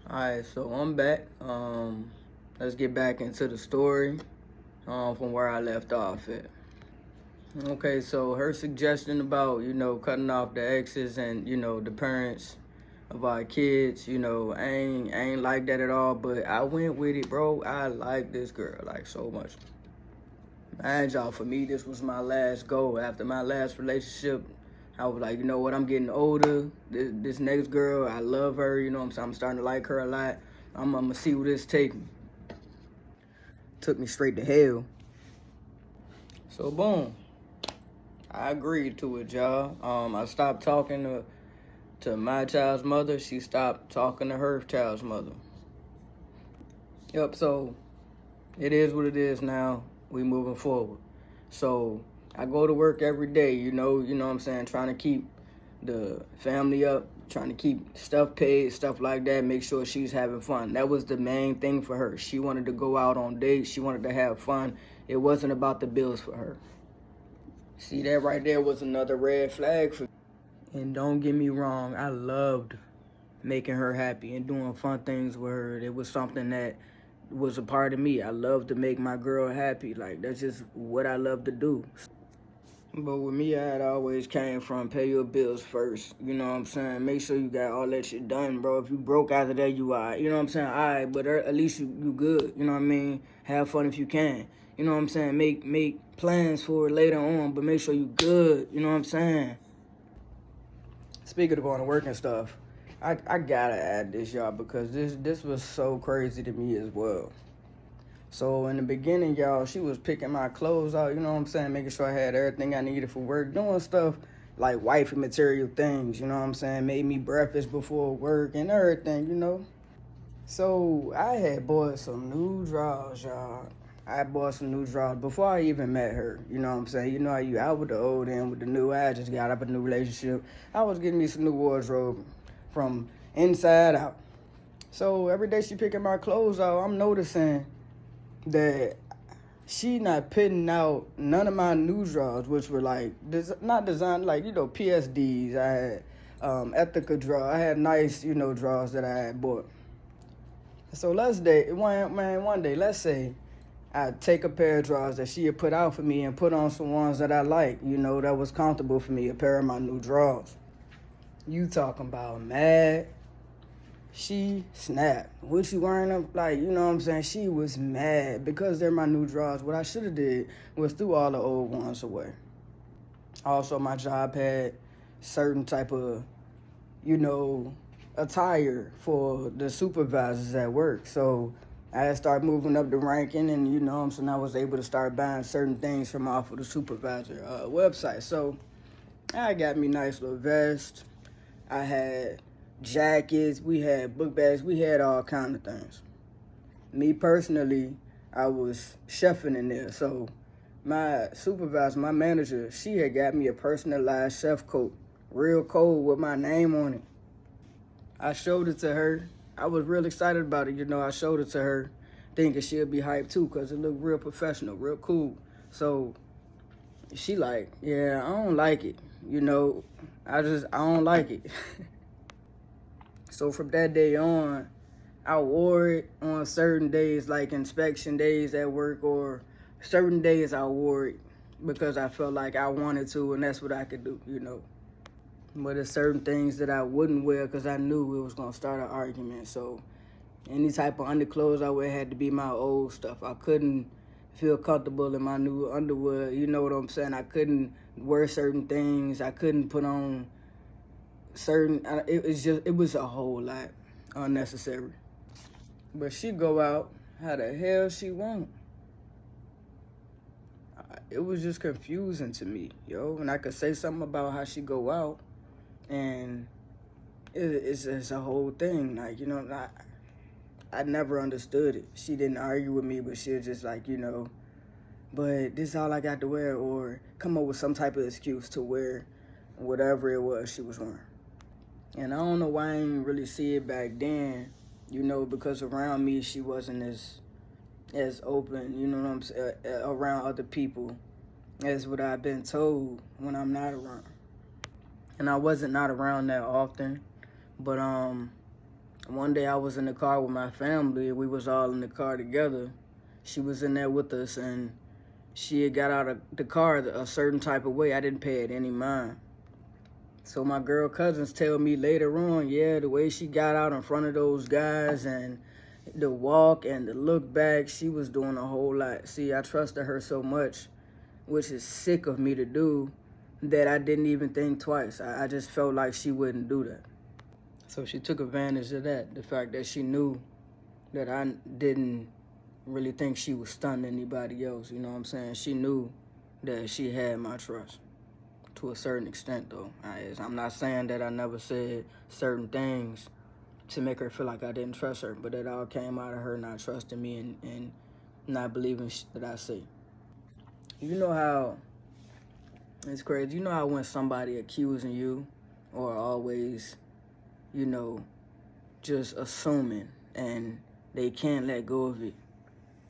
Alright, so I'm back. Let's get back into the story from where I left off at. Okay, so her suggestion about, cutting off the exes and, the parents of our kids, I ain't like that at all, but I went with it, bro. I like this girl, like, so much. Mind y'all, for me, this was my last goal. After my last relationship, I was like, you know what, I'm getting older. This next girl, I love her, you know what I'm saying? I'm starting to like her a lot. I'm gonna see where this take me. Took me straight to hell. So boom, I agreed to it, y'all. I stopped talking to my child's mother. She stopped talking to her child's mother. Yep. So it is what it is now. We moving forward. So I go to work every day. You know what I'm saying. Trying to keep the family up. Trying to keep stuff paid, stuff like that. Make sure she's having fun. That was the main thing for her. She wanted to go out on dates. She wanted to have fun. It wasn't about the bills for her. See, that right there was another red flag for me. And don't get me wrong, I loved making her happy and doing fun things with her. It was something that was a part of me. I love to make my girl happy. Like, that's just what I love to do. But with me, I had always came from pay your bills first. You know what I'm saying? Make sure you got all that shit done, bro. If you broke after that, you alright. You know what I'm saying? Alright, but at least you good. You know what I mean? Have fun if you can. You know what I'm saying? Make plans for it later on, but make sure you good. You know what I'm saying? Speaking of going to work and stuff, I gotta add this, y'all, because this was so crazy to me as well. So in the beginning, y'all, she was picking my clothes out, you know what I'm saying, making sure I had everything I needed for work, doing stuff like wifey material things, you know what I'm saying, made me breakfast before work and everything. So I had bought some new drawers, y'all. I bought some new drawers before I even met her. You know what I'm saying? You know how you out with the old and with the new. I just got up a new relationship. I was getting me some new wardrobe from inside out. So every day she picking my clothes out, I'm noticing that she not putting out none of my new drawers, which were like not designed like PSDs. I had Ethica drawers. I had nice drawers that I had bought. So one day, let's say I take a pair of drawers that she had put out for me and put on some ones that I like, that was comfortable for me, a pair of my new drawers. You talking about mad? She snapped. What you wearing them? Like, you know what I'm saying? She was mad because they're my new drawers. What I should have did was threw all the old ones away. Also, my job had certain type of, attire for the supervisors at work. So I had started moving up the ranking and, so I was able to start buying certain things from off of the supervisor website. So I got me nice little vest. I had jackets. We had book bags. We had all kind of things. Me personally, I was chefing in there. So my supervisor, my manager, she had got me a personalized chef coat, real cold with my name on it. I showed it to her. I was real excited about it. I showed it to her thinking she'll be hyped too because it looked real professional, real cool. So she like, yeah, I don't like it. I don't like it. So from that day on, I wore it on certain days, like inspection days at work, or certain days I wore it because I felt like I wanted to, and that's what I could do. But there's certain things that I wouldn't wear because I knew it was going to start an argument. So any type of underclothes I wear had to be my old stuff. I couldn't feel comfortable in my new underwear. You know what I'm saying? I couldn't wear certain things. I couldn't put on certain. It was a whole lot unnecessary. But she go out how the hell she want. It was just confusing to me, yo. And I could say something about how she go out, and it's a whole thing. Like, I never understood it. She didn't argue with me, but she was just like, but this is all I got to wear, or come up with some type of excuse to wear whatever it was she was wearing. And I don't know why I didn't really see it back then, because around me she wasn't as open, you know what I'm saying, around other people as what I've been told when I'm not around. And I wasn't not around that often, but One day I was in the car with my family. We was all in the car together. She was in there with us, and she had got out of the car a certain type of way. I didn't pay it any mind. So my girl cousins tell me later on, yeah, the way she got out in front of those guys and the walk and the look back, she was doing a whole lot. See, I trusted her so much, which is sick of me to do, that I didn't even think twice. I just felt like she wouldn't do that. So she took advantage of that, the fact that she knew that I didn't really think she was stunning anybody else, you know what I'm saying? She knew that she had my trust to a certain extent, though. I'm not saying that I never said certain things to make her feel like I didn't trust her, but it all came out of her not trusting me and not believing that I say. You know how, it's crazy, you know how when somebody accusing you or always, you know, just assuming and they can't let go of it.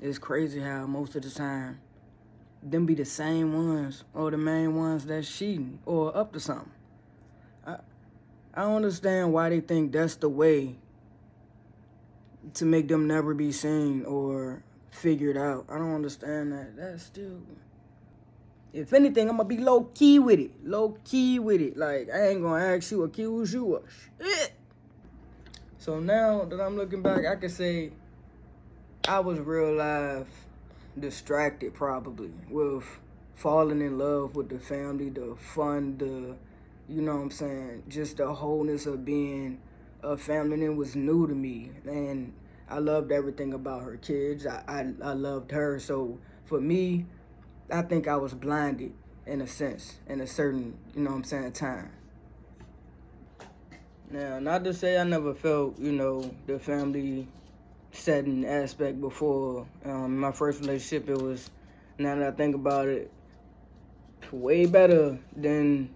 It's crazy how most of the time them be the same ones or the main ones that's cheating or up to something. I don't understand why they think that's the way to make them never be seen or figured out. I don't understand that. That's still... If anything, I'm gonna be low-key with it. Low-key with it. Like, I ain't gonna ask you, accuse you of shit. So now that I'm looking back, I can say I was real life distracted probably with falling in love with the family, the fun, the, you know what I'm saying, just the wholeness of being a family. And it was new to me, and I loved everything about her kids. I loved her. So for me, I think I was blinded in a sense, in a certain, you know what I'm saying, time. Now, not to say I never felt, you know, the family setting aspect before. My first relationship, it was, now that I think about it, way better than,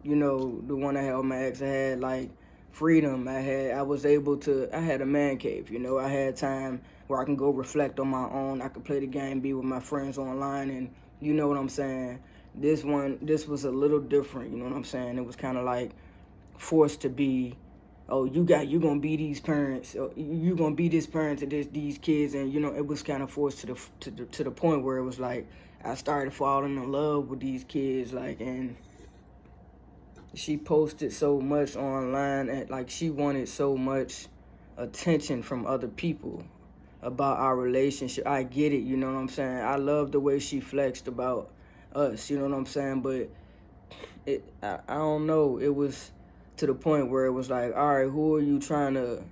you know, the one I had with my ex. I had, like, freedom. I had a man cave, you know. I had time where I can go reflect on my own. I could play the game, be with my friends online, and you know what I'm saying. This was a little different, you know what I'm saying. It was kind of like forced to be, oh, you gonna be these parents, or you gonna be this parent to these kids, and you know, it was kind of forced to the point where it was like I started falling in love with these kids, like, and she posted so much online, and like she wanted so much attention from other people about our relationship. I get it, you know what I'm saying. I love the way she flexed about us, you know what I'm saying, but I don't know, it was to the point where it was like, all right, who are you trying to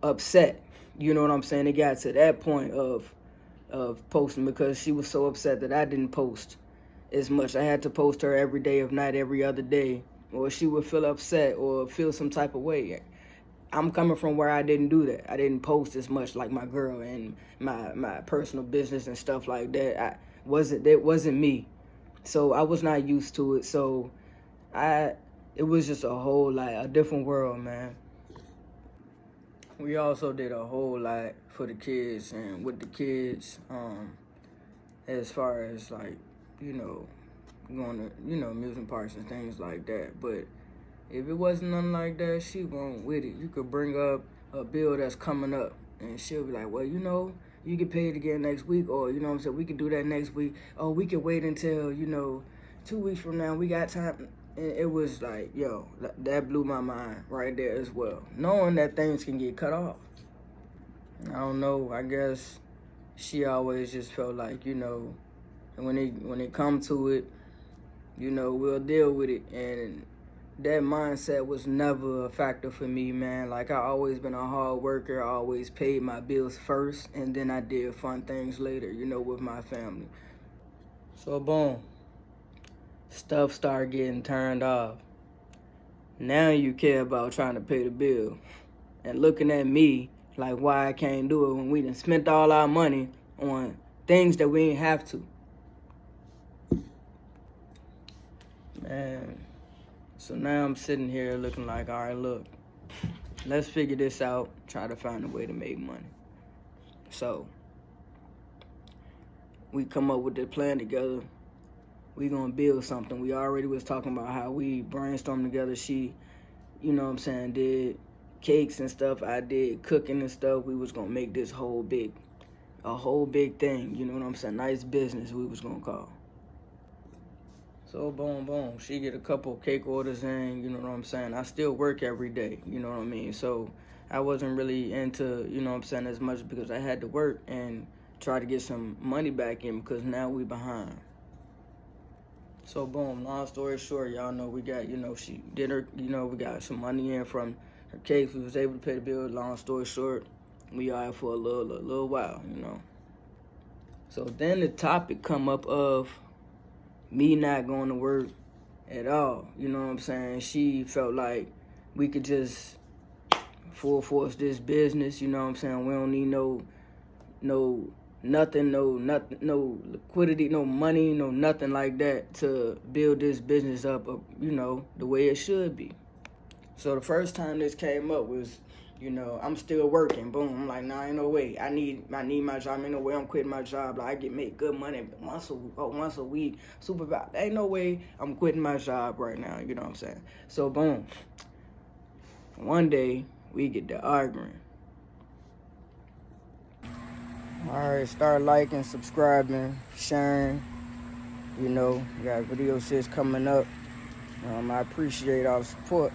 upset? You know what I'm saying? It got to that point of posting, because she was so upset that I didn't post as much. I had to post her every day, if not every other day, or she would feel upset or feel some type of way. I'm coming from where I didn't do that. I didn't post as much like my girl and my personal business and stuff like that. That wasn't me. So I was not used to it. So it was just a different world, man. We also did a whole lot for the kids and with the kids, as far as like, you know, going to, you know, amusement parks and things like that. But if it wasn't nothing like that, she won't with it. You could bring up a bill that's coming up, and she'll be like, well, you know, you get paid again next week, or, you know what I'm saying, we could do that next week. Oh, we could wait until, you know, 2 weeks from now, we got time. And it was like, yo, that blew my mind right there as well. Knowing that things can get cut off. I don't know, I guess she always just felt like, you know, when it come to it, you know, we'll deal with it. And that mindset was never a factor for me, man. Like, I always been a hard worker. I always paid my bills first, and then I did fun things later, you know, with my family. So, boom. Stuff started getting turned off. Now you care about trying to pay the bill. And looking at me like why I can't do it when we done spent all our money on things that we ain't have to. Man. So now I'm sitting here looking like, all right, look, let's figure this out, try to find a way to make money. So we come up with the plan together. We gonna build something. We already was talking about how we brainstormed together. She, you know what I'm saying, did cakes and stuff. I did cooking and stuff. We was gonna make this a whole big thing. You know what I'm saying? Nice business we was gonna call. So boom, she get a couple cake orders in, you know what I'm saying? I still work every day, you know what I mean? So I wasn't really into, you know what I'm saying, as much because I had to work and try to get some money back in because now we behind. So boom, long story short, y'all know we got, you know, she did her, you know, we got some money in from her cakes. We was able to pay the bill. Long story short, we are for a little while, you know. So then the topic come up of me not going to work at all. You know what I'm saying? She felt like we could just full force this business. You know what I'm saying? We don't need no liquidity, no money, no nothing like that to build this business up, you know, the way it should be. So the first time this came up was, you know, I'm still working. Boom. I'm like, nah, ain't no way. I need my job. Ain't no way I'm quitting my job. Like, I make good money once a week. Supervisor. Ain't no way I'm quitting my job right now. You know what I'm saying? So boom. One day we get to arguing. All right, start liking, subscribing, sharing. You know, we got video shits coming up. I appreciate all the support.